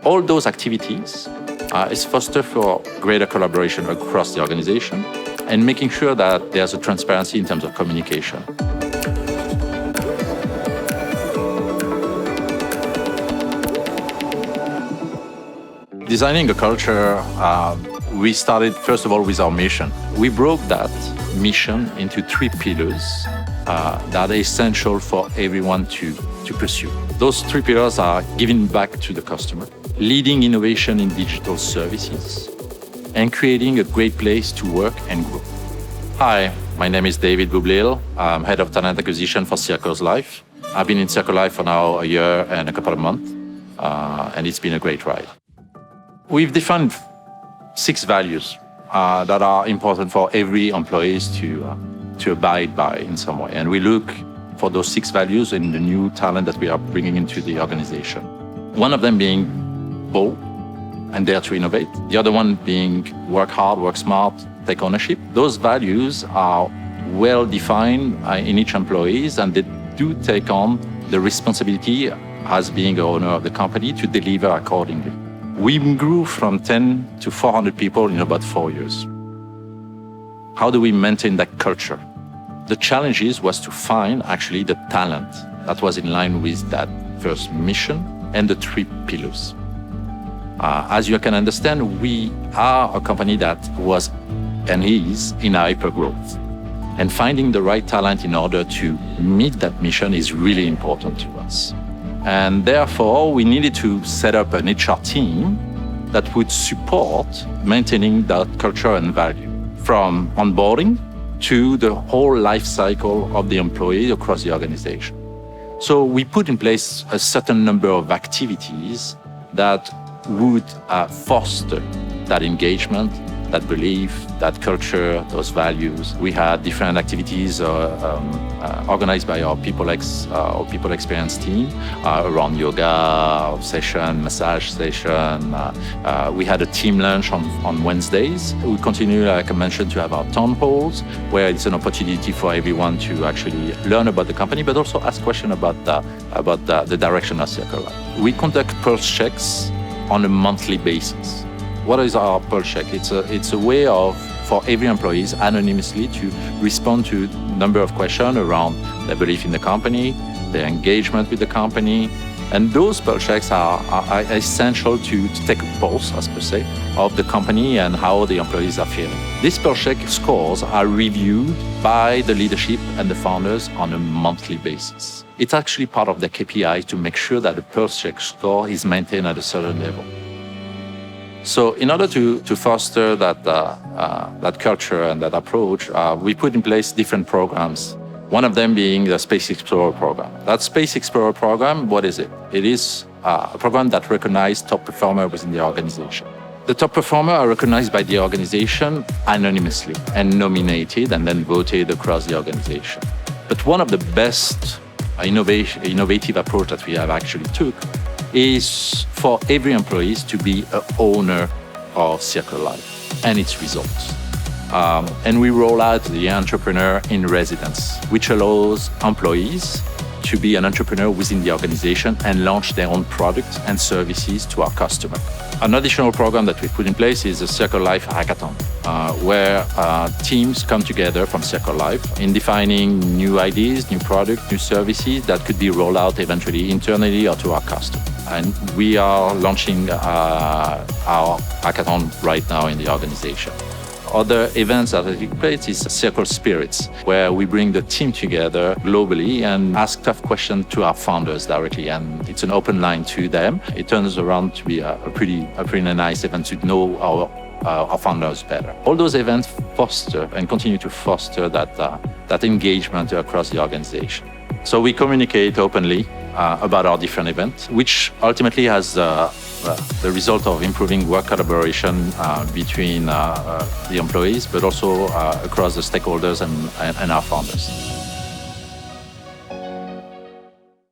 All those activities is foster for greater collaboration across the organization and making sure that there's a transparency in terms of communication. Designing a culture, we started first of all with our mission. We broke that mission into 3 pillars that are essential for everyone to pursue. Those 3 pillars are giving back to the customer, leading innovation in digital services, and creating a great place to work and grow. Hi, my name is David Boublil. I'm head of talent acquisition for Circles Life. I've been in Circle Life for now a year and a couple of months, and it's been a great ride. We've defined 6 values that are important for every employee to abide by in some way. And we look for those 6 values in the new talent that we are bringing into the organization. One of them being bold and dare to innovate. The other one being work hard, work smart, take ownership. Those values are well defined in each employee, and they do take on the responsibility as being the owner of the company to deliver accordingly. We grew from 10 to 400 people in about 4 years. How do we maintain that culture? The challenge was to find actually the talent that was in line with that first mission and the 3 pillars. As you can understand, we are a company that was and is in hyper-growth. And finding the right talent in order to meet that mission is really important to us. And therefore, we needed to set up an HR team that would support maintaining that culture and value, from onboarding to the whole life cycle of the employee across the organization. So we put in place a certain number of activities that would foster that engagement, that belief, that culture, those values. We had different activities organized by our people experience team around yoga session, massage session. We had a team lunch on Wednesdays. We continue, like I mentioned, to have our town halls, where it's an opportunity for everyone to actually learn about the company, but also ask questions about the direction of Circle Life. We conduct pulse checks on a monthly basis. What is our pulse check? It's a way for every employee anonymously to respond to a number of questions around their belief in the company, their engagement with the company. And those pulse checks are essential to take a pulse, as per se, of the company and how the employees are feeling. These pulse check scores are reviewed by the leadership and the founders on a monthly basis. It's actually part of the KPI to make sure that the pulse check score is maintained at a certain level. So in order to foster that culture and that approach, we put in place different programs. One of them being the Space Explorer program. That Space Explorer program, what is it? It is a program that recognizes top performers within the organization. The top performers are recognized by the organization anonymously and nominated and then voted across the organization. But one of the best innovative approach that we have actually took is for every employee to be an owner of Circle Life and its results. And we roll out the entrepreneur in residence, which allows employees to be an entrepreneur within the organization and launch their own products and services to our customer. An additional program that we put in place is a Circle Life Hackathon, where teams come together from Circle Life in defining new ideas, new products, new services that could be rolled out eventually internally or to our customer. And we are launching our hackathon right now in the organization. Other events that take place is Circle Spirits, where we bring the team together globally and ask tough questions to our founders directly. And it's an open line to them. It turns around to be a pretty nice event to know our founders better. All those events foster and continue to foster that engagement across the organization. So we communicate openly about our different events, which ultimately has the result of improving work collaboration between the employees, but also across the stakeholders and our founders.